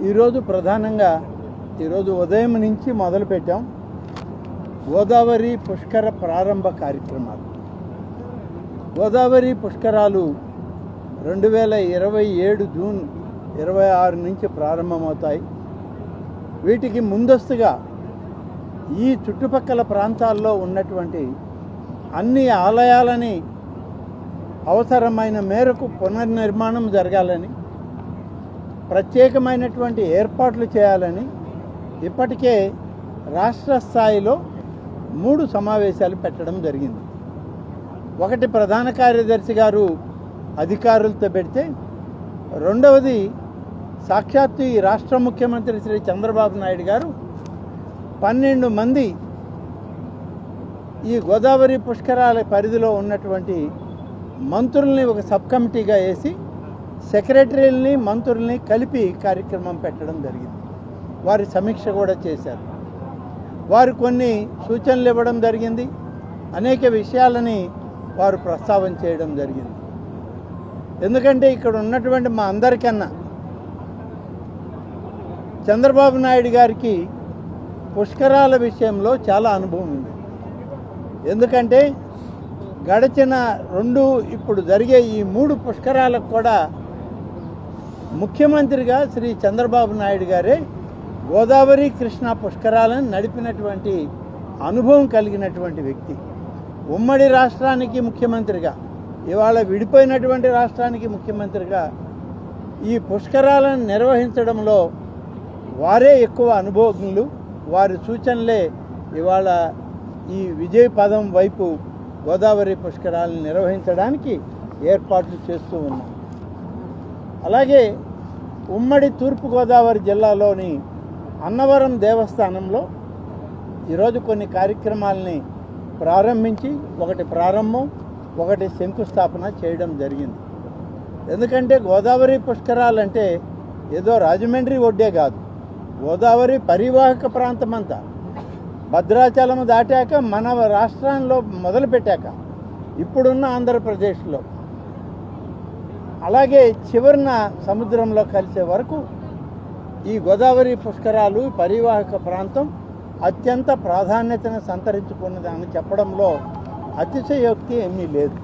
ఈరోజు ప్రధానంగా ఉదయం నుంచి మొదలుపెట్టాం గోదావరి పుష్కర ప్రారంభ కార్యక్రమాలు. గోదావరి పుష్కరాలు 2027 జూన్ 26 నుంచి ప్రారంభమవుతాయి. వీటికి ముందస్తుగా ఈ చుట్టుపక్కల ప్రాంతాల్లో ఉన్నటువంటి అన్ని ఆలయాలని అవసరమైన మేరకు పునర్నిర్మాణం జరగాలని, ప్రత్యేకమైనటువంటి ఏర్పాట్లు చేయాలని ఇప్పటికే రాష్ట్ర స్థాయిలో 3 సమావేశాలు పెట్టడం జరిగింది. ఒకటి ప్రధాన కార్యదర్శి గారు అధికారులతో పెడితే, రెండవది సాక్షాత్తు ఈ రాష్ట్ర ముఖ్యమంత్రి శ్రీ చంద్రబాబు నాయుడు గారు 12 మంది ఈ గోదావరి పుష్కరాల పరిధిలో ఉన్నటువంటి మంత్రుల్ని ఒక సబ్ కమిటీగా వేసి సెక్రటరీలని మంత్రుల్ని కలిపి కార్యక్రమం పెట్టడం జరిగింది. వారి సమీక్ష కూడా చేశారు. వారు కొన్ని సూచనలు ఇవ్వడం జరిగింది. అనేక విషయాలని వారు ప్రస్తావన చేయడం జరిగింది. ఎందుకంటే ఇక్కడ ఉన్నటువంటి మా అందరికన్నా చంద్రబాబు నాయుడు గారికి పుష్కరాల విషయంలో చాలా అనుభవం ఉంది. ఎందుకంటే గడిచిన 2 ఇప్పుడు జరిగే ఈ 3 పుష్కరాలకు కూడా ముఖ్యమంత్రిగా శ్రీ చంద్రబాబు నాయుడు గారే గోదావరి కృష్ణా పుష్కరాలను నడిపినటువంటి అనుభవం కలిగినటువంటి వ్యక్తి. ఉమ్మడి రాష్ట్రానికి ముఖ్యమంత్రిగా, ఇవాళ విడిపోయినటువంటి రాష్ట్రానికి ముఖ్యమంత్రిగా ఈ పుష్కరాలను నిర్వహించడంలో వారే ఎక్కువ అనుభవజ్ఞులు. వారి సూచనలే ఇవాళ ఈ విజయ పదం వైపు గోదావరి పుష్కరాలను నిర్వహించడానికి ఏర్పాట్లు చేస్తూ ఉన్నాం. అలాగే ఉమ్మడి తూర్పుగోదావరి జిల్లాలోని అన్నవరం దేవస్థానంలో ఈరోజు కొన్ని కార్యక్రమాలని ప్రారంభించి, ఒకటి ప్రారంభం, ఒకటి శంకుస్థాపన చేయడం జరిగింది. ఎందుకంటే గోదావరి పుష్కరాలంటే ఏదో రాజమండ్రి ఒడ్డే కాదు, గోదావరి పరివాహక ప్రాంతమంతా భద్రాచలం దాటాక మన రాష్ట్రంలో మొదలుపెట్టాక ఇప్పుడున్న ఆంధ్రప్రదేశ్లో, అలాగే చివరిన సముద్రంలో కలిసే వరకు ఈ గోదావరి పుష్కరాలు పరివాహక ప్రాంతం అత్యంత ప్రాధాన్యతను సంతరించుకున్నదని చెప్పడంలో అతిశయోక్తి ఏమీ లేదు.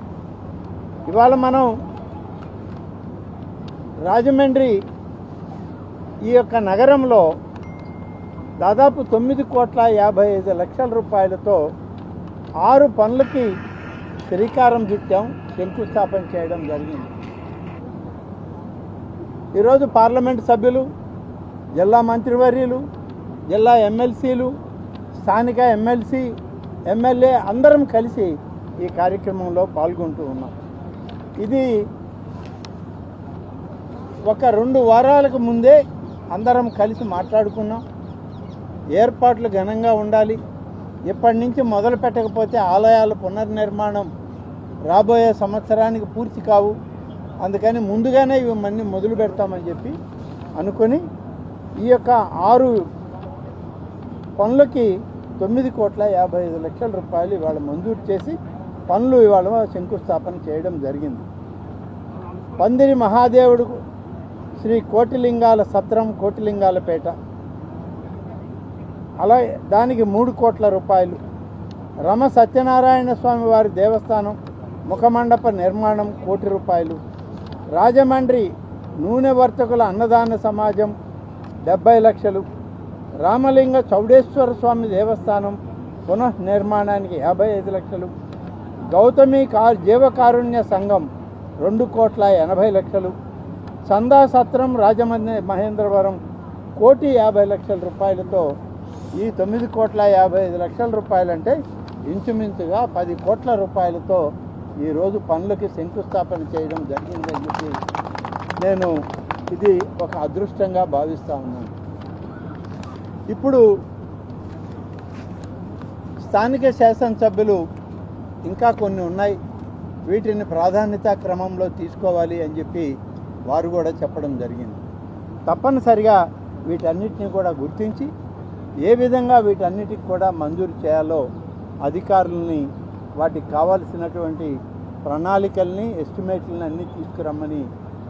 ఇవాళ మనం రాజమండ్రి ఈ యొక్క నగరంలో దాదాపు 9,55,00,000 రూపాయలతో 6 పనులకి శ్రీకారం చుట్టాం, శంకుస్థాపన చేయడం జరిగింది. ఈరోజు పార్లమెంట్ సభ్యులు, జిల్లా మంత్రివర్యులు, జిల్లా ఎమ్మెల్సీలు, స్థానిక ఎమ్మెల్సీ, ఎమ్మెల్యే అందరం కలిసి ఈ కార్యక్రమంలో పాల్గొంటూ ఉన్నాం. ఇది ఒక 2 వారాలకు ముందే అందరం కలిసి మాట్లాడుకున్నాం. ఏర్పాట్లు ఘనంగా ఉండాలి, ఇప్పటి నుంచి మొదలు పెట్టకపోతే ఆలయాల పునర్నిర్మాణం రాబోయే సంవత్సరానికి పూర్తి కావు, అందుకని ముందుగానే ఇవన్నీ మొదలు పెడతామని చెప్పి అనుకొని ఈ యొక్క 6 పనులకి 9,55,00,000 రూపాయలు ఇవాళ మంజూరు చేసి పనులు ఇవాళ శంకుస్థాపన చేయడం జరిగింది. పందిరి మహాదేవుడు శ్రీ కోటిలింగాల సత్రం, కోటిలింగాలపేట, అలా దానికి 3 కోట్ల రూపాయలు. రమ సత్యనారాయణ స్వామి వారి దేవస్థానం ముఖమండప నిర్మాణం 1 కోటి రూపాయలు. రాజమండ్రి నూనె వర్తకుల అన్నదాన సమాజం 70 లక్షలు. రామలింగ చౌడేశ్వర స్వామి దేవస్థానం పునఃనిర్మాణానికి 55 లక్షలు. గౌతమి జీవకారుణ్య సంఘం 2,80,00,000. చందా సత్రం రాజమహేంద్రవరం 1,50,00,000 రూపాయలతో ఈ 9,55,00,000 రూపాయలంటే ఇంచుమించుగా 10 కోట్ల రూపాయలతో ఈరోజు పనులకి శంకుస్థాపన చేయడం జరిగిందని చెప్పి నేను ఇది ఒక అదృష్టంగా భావిస్తూ ఉన్నాను. ఇప్పుడు స్థానిక శాసనసభ్యులు ఇంకా కొన్ని ఉన్నాయి, వీటిని ప్రాధాన్యత క్రమంలో తీసుకోవాలి అని చెప్పి వారు కూడా చెప్పడం జరిగింది. తప్పనిసరిగా వీటన్నిటిని కూడా గుర్తించి ఏ విధంగా వీటన్నిటికి కూడా మంజూరు చేయాలో అధికారులని, వాటికి కావాల్సినటువంటి ప్రణాళికల్ని, ఎస్టిమేట్లని అన్నీ తీసుకురమ్మని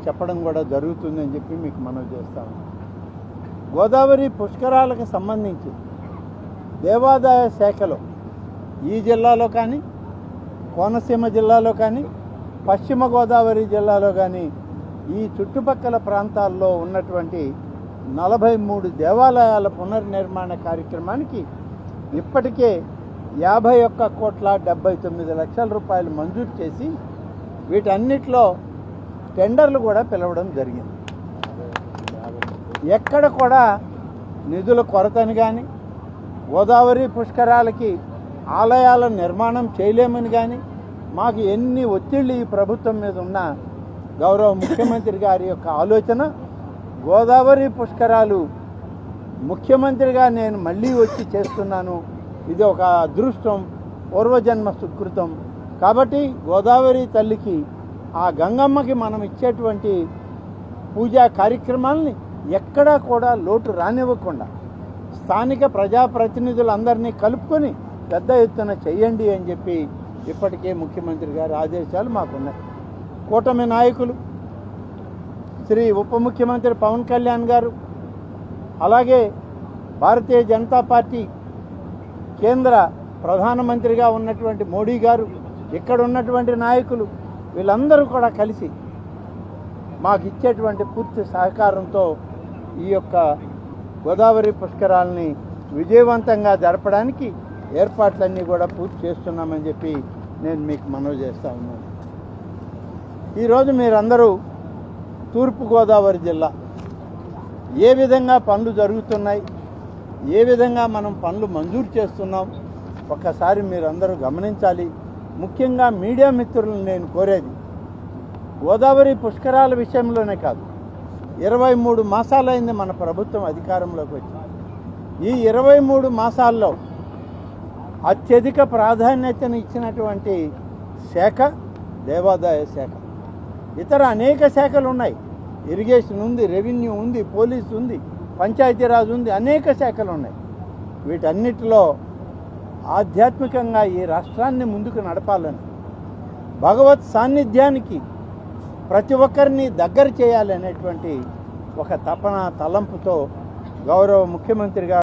చెప్పడం కూడా జరుగుతుందని చెప్పి మీకు మనవి చేస్తాను. గోదావరి పుష్కరాలకు సంబంధించి దేవాదాయ శాఖలో ఈ జిల్లాలో కానీ, కోనసీమ జిల్లాలో కానీ, పశ్చిమ గోదావరి జిల్లాలో కానీ ఈ చుట్టుపక్కల ప్రాంతాల్లో ఉన్నటువంటి 43 దేవాలయాల పునర్నిర్మాణ కార్యక్రమానికి ఇప్పటికే 51,79,00,000 రూపాయలు మంజూరు చేసి వీటన్నిటిలో టెండర్లు కూడా పిలవడం జరిగింది. ఎక్కడ కూడా నిధుల కొరతని కానీ, గోదావరి పుష్కరాలకి ఆలయాల నిర్మాణం చేయలేమని కానీ, మాకు ఎన్ని ఒత్తిళ్ళు ఈ ప్రభుత్వం మీద ఉన్నా గౌరవ ముఖ్యమంత్రి గారి యొక్క ఆలోచన గోదావరి పుష్కరాలు ముఖ్యమంత్రిగా నేను మళ్ళీ వచ్చి చేస్తున్నాను, ఇది ఒక అదృష్టం, పూర్వజన్మ సుకృతం. కాబట్టి గోదావరి తల్లికి, ఆ గంగమ్మకి మనం ఇచ్చేటువంటి పూజా కార్యక్రమాలని ఎక్కడా కూడా లోటు రానివ్వకుండా స్థానిక ప్రజాప్రతినిధులందరినీ కలుపుకొని పెద్ద ఎత్తున చెయ్యండి అని చెప్పి ఇప్పటికే ముఖ్యమంత్రి గారి ఆదేశాలు మాకున్నాయి. కూటమి నాయకులు శ్రీ ఉప ముఖ్యమంత్రి పవన్ కళ్యాణ్ గారు, అలాగే భారతీయ జనతా పార్టీ కేంద్ర ప్రధానమంత్రిగా ఉన్నటువంటి మోడీ గారు, ఇక్కడ ఉన్నటువంటి నాయకులు వీళ్ళందరూ కూడా కలిసి మాకు ఇచ్చేటువంటి పూర్తి సహకారంతో ఈ యొక్క గోదావరి పుష్కరాలని విజయవంతంగా జరపడానికి ఏర్పాట్లన్నీ కూడా పూర్తి చేస్తున్నామని చెప్పి నేను మీకు మనవి చేస్తా ఉన్నాను. ఈరోజు మీరందరూ తూర్పుగోదావరి జిల్లా ఏ విధంగా పనులు జరుగుతున్నాయి, ఏ విధంగా మనం పనులు మంజూరు చేస్తున్నాం ఒక్కసారి మీరందరూ గమనించాలి. ముఖ్యంగా మీడియా మిత్రులను నేను కోరేది, గోదావరి పుష్కరాల విషయంలోనే కాదు, 23 మాసాలైంది మన ప్రభుత్వం అధికారంలోకి వచ్చి. ఈ 23 మాసాల్లో అత్యధిక ప్రాధాన్యతను ఇచ్చినటువంటి శాఖ దేవాదాయ శాఖ. ఇతర అనేక శాఖలు ఉన్నాయి, ఇరిగేషన్ ఉంది, రెవెన్యూ ఉంది, పోలీసు ఉంది, పంచాయతీరాజ్ ఉంది, అనేక శాఖలు ఉన్నాయి. వీటన్నిటిలో ఆధ్యాత్మికంగా ఈ రాష్ట్రాన్ని ముందుకు నడపాలని, భగవత్ సాన్నిధ్యానికి ప్రతి ఒక్కరిని దగ్గర చేయాలనేటువంటి ఒక తపన, తలంపుతో గౌరవ ముఖ్యమంత్రి గారు